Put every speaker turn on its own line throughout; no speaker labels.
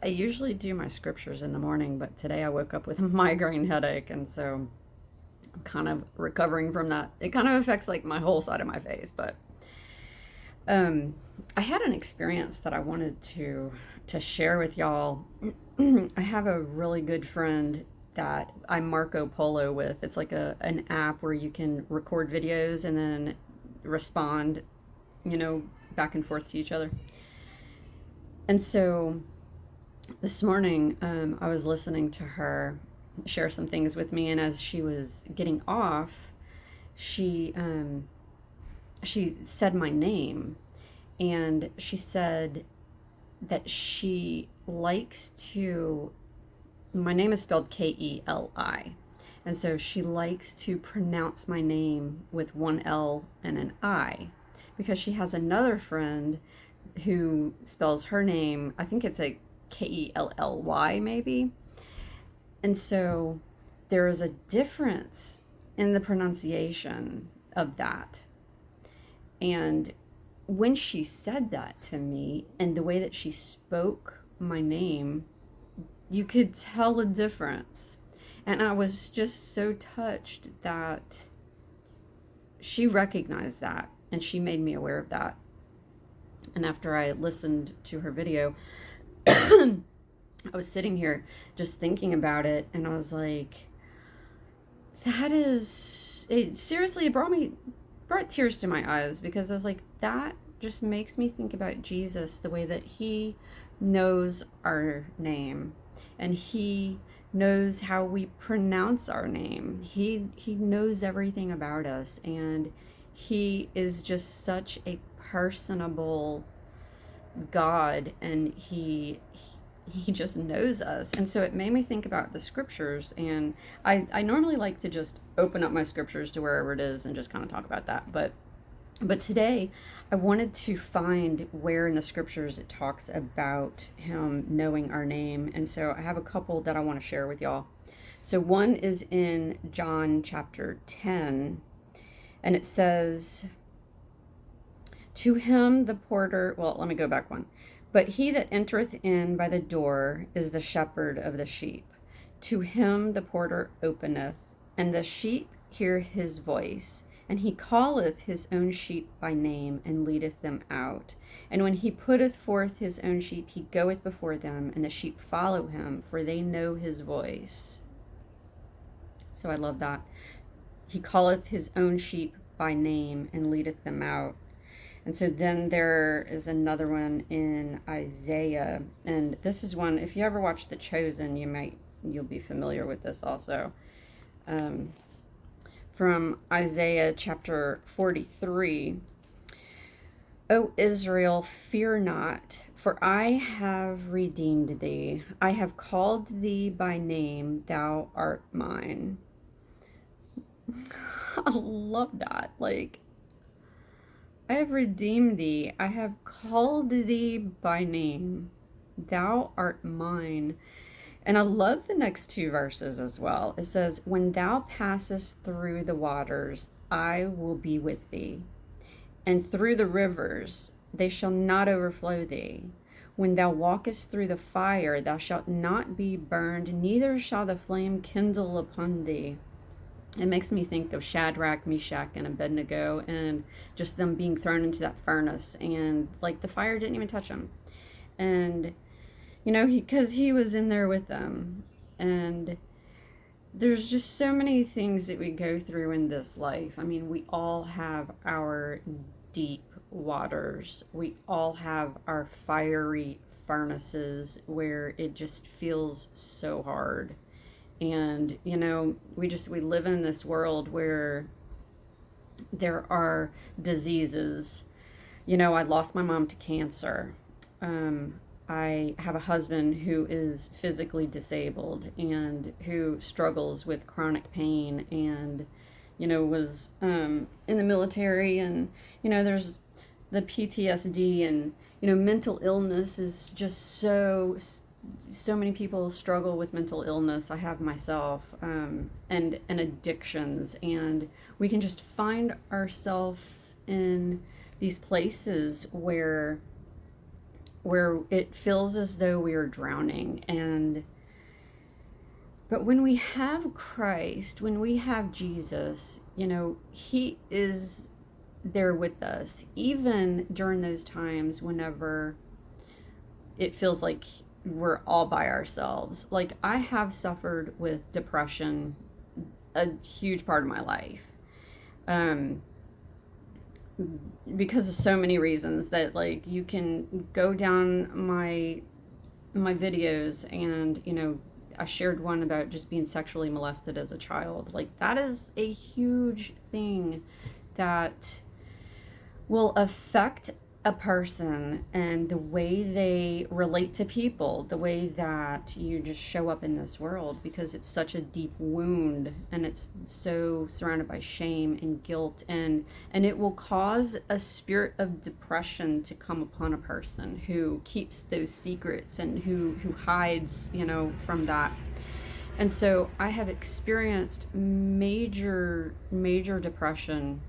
I usually do my scriptures in the morning, but today I woke up with a migraine headache, and so I'm kind of recovering from that. It kind of affects like my whole side of my face, but um, I had an experience that I wanted to share with y'all. I have a really good friend that I Marco Polo with. It's like an app where you can record videos and then respond, you know, back and forth to each other. And so this morning, I was listening to her share some things with me, and as she was getting off, she she said my name, and she said that she likes to. My name is spelled Keli, and so she likes to pronounce my name with one L and an I, because she has another friend who spells her name. I think it's a Kelly maybe. And so there is a difference in the pronunciation of that. And when she said that to me and the way that she spoke my name, you could tell a difference. And I was just so touched that she recognized that and she made me aware of that. And after I listened to her video, I was sitting here just thinking about it, and I was like, that is it. Seriously, brought tears to my eyes, because I was like, that just makes me think about Jesus, the way that he knows our name, and he knows how we pronounce our name. He knows everything about us, and he is just such a personable God, and he just knows us. And so it made me think about the scriptures, and I normally like to just open up my scriptures to wherever it is and just kind of talk about that, but today I wanted to find where in the scriptures it talks about him knowing our name. And so I have a couple that I want to share with y'all. So one is in John chapter 10, and it says, to him the porter, well, let me go back one. But he that entereth in by the door is the shepherd of the sheep. To him the porter openeth, and the sheep hear his voice. And he calleth his own sheep by name, and leadeth them out. And when he putteth forth his own sheep, he goeth before them, and the sheep follow him, for they know his voice. So I love that. He calleth his own sheep by name, and leadeth them out. And so then there is another one in Isaiah, and this is one, if you ever watch The Chosen, you'll be familiar with this also. From Isaiah chapter 43, O Israel, fear not, for I have redeemed thee. I have called thee by name, thou art mine. I love that. Like, I have redeemed thee. I have called thee by name. Thou art mine. And I love the next two verses as well. It says, when thou passest through the waters, I will be with thee. And through the rivers, they shall not overflow thee. When thou walkest through the fire, thou shalt not be burned, neither shall the flame kindle upon thee. It makes me think of Shadrach, Meshach, and Abednego, and just them being thrown into that furnace, and like the fire didn't even touch them. And you know, because he was in there with them. And there's just so many things that we go through in this life. I mean, we all have our deep waters. We all have our fiery furnaces where it just feels so hard. And you know, we live in this world where there are diseases. You know, I lost my mom to cancer. I have a husband who is physically disabled and who struggles with chronic pain, and you know, was in the military, and you know, there's the PTSD, and you know, mental illness is just so many people struggle with mental illness. I have myself, and addictions, and we can just find ourselves in these places where where it feels as though we are drowning. But when we have Christ, when we have Jesus, he is there with us, even during those times whenever it feels like we're all by ourselves. Like, I have suffered with depression a huge part of my life, because of so many reasons that, like, you can go down my videos, and I shared one about just being sexually molested as a child. Like, that is a huge thing that will affect a person and the way they relate to people, the way that you just show up in this world, because it's such a deep wound, and it's so surrounded by shame and guilt, and it will cause a spirit of depression to come upon a person who keeps those secrets and who hides, from that. And so I have experienced major depression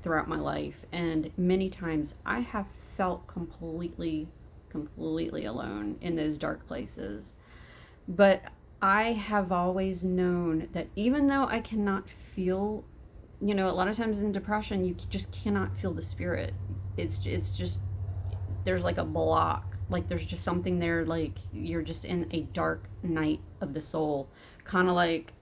throughout my life, and many times I have felt completely alone in those dark places. But I have always known that even though I cannot feel, a lot of times in depression, you just cannot feel the spirit. It's just, there's like a block, like there's just something there, like you're just in a dark night of the soul, kind of like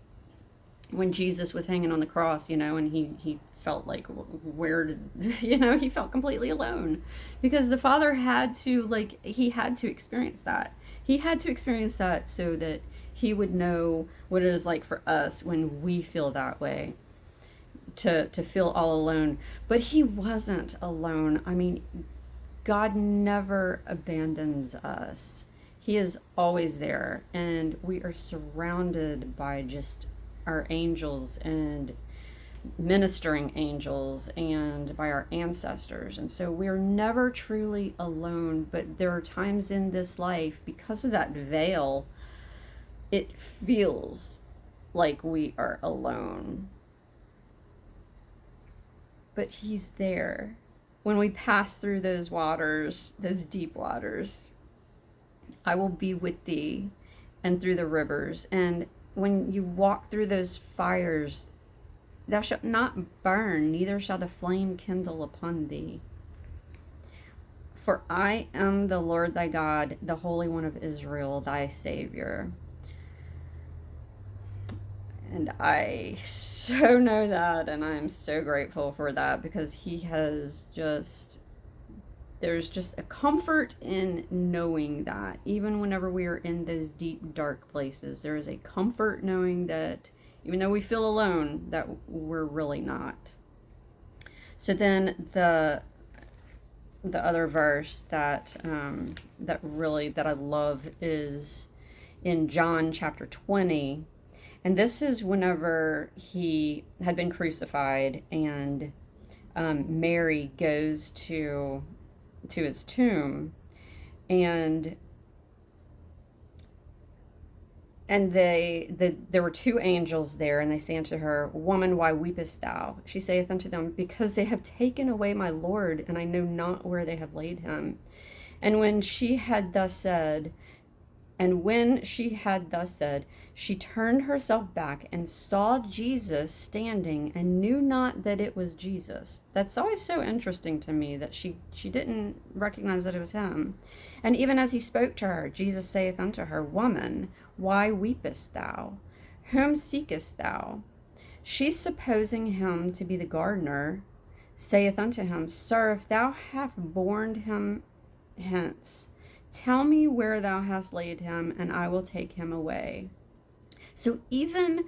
when Jesus was hanging on the cross, and he felt like, where did, he felt completely alone, because the Father had to, like, he had to experience that. He had to experience that so that he would know what it is like for us when we feel that way, to feel all alone. But he wasn't alone. I mean, God never abandons us. He is always there, and we are surrounded by just our angels and ministering angels, and by our ancestors. And so we're never truly alone. But there are times in this life, because of that veil, it feels like we are alone. But he's there. When we pass through those waters, those deep waters, I will be with thee, and through the rivers. And when you walk through those fires, thou shalt not burn, neither shall the flame kindle upon thee. For I am the Lord thy God, the Holy One of Israel, thy Savior. And I so know that, and I'm so grateful for that, because he has just, there's just a comfort in knowing that, even whenever we are in those deep, dark places, there is a comfort knowing that even though we feel alone, that we're really not. So then the other verse that I love is in John chapter 20. And this is whenever he had been crucified, and Mary goes to his tomb, and there were two angels there, and they say unto her, Woman, why weepest thou? She saith unto them, Because they have taken away my Lord, and I know not where they have laid him. And when she had thus said, she turned herself back and saw Jesus standing, and knew not that it was Jesus. That's always so interesting to me, that she didn't recognize that it was him. And even as he spoke to her, Jesus saith unto her, Woman, why weepest thou? Whom seekest thou? She, supposing him to be the gardener, saith unto him, Sir, if thou have borne him hence, tell me where thou hast laid him, and I will take him away. So even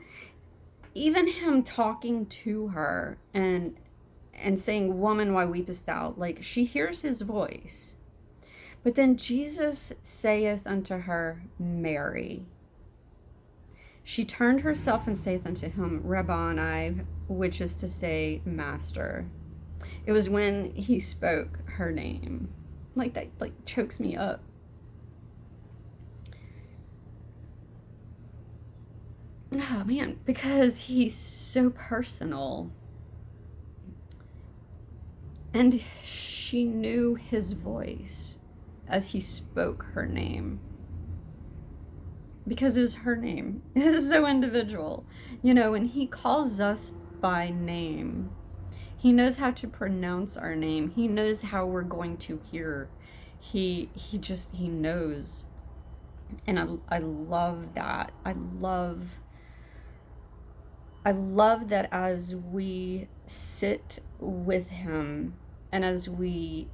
him talking to her and saying, Woman, why weepest thou? Like, she hears his voice. But then Jesus saith unto her, Mary. She turned herself and saith unto him, Rabboni, which is to say, Master. It was when he spoke her name. Like, that chokes me up. Oh man, because he's so personal. And she knew his voice as he spoke her name. Because it is her name. It is so individual. You know, when he calls us by name, he knows how to pronounce our name. He knows how we're going to hear. He knows. And I love that. I love that as we sit with him and as we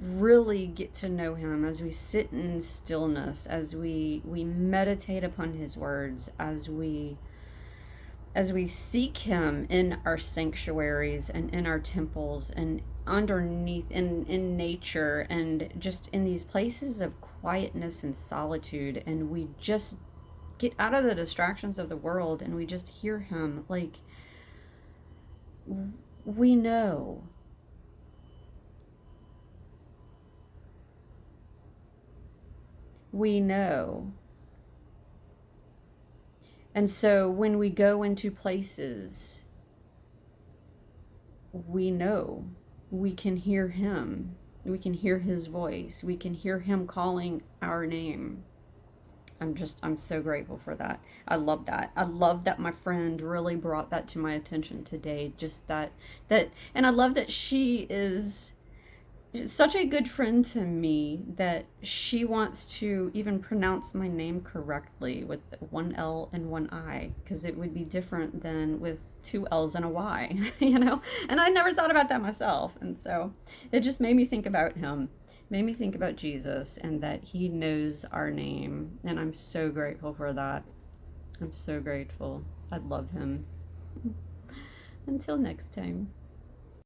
really get to know him, as we sit in stillness, as we meditate upon his words, as we seek him in our sanctuaries and in our temples and underneath in nature and just in these places of quietness and solitude, and we just get out of the distractions of the world and we just hear him, like, we know. We know. And so when we go into places, we know. We can hear him. We can hear his voice. We can hear him calling our name. I'm so grateful for that. I love that. I love that my friend really brought that to my attention today. Just that, and I love that she is such a good friend to me that she wants to even pronounce my name correctly with one L and one I, because it would be different than with two L's and a Y, you know? And I never thought about that myself. And so it just made me think about him, made me think about Jesus, and that he knows our name. And I'm so grateful for that. I'm so grateful. I love him. Until next time.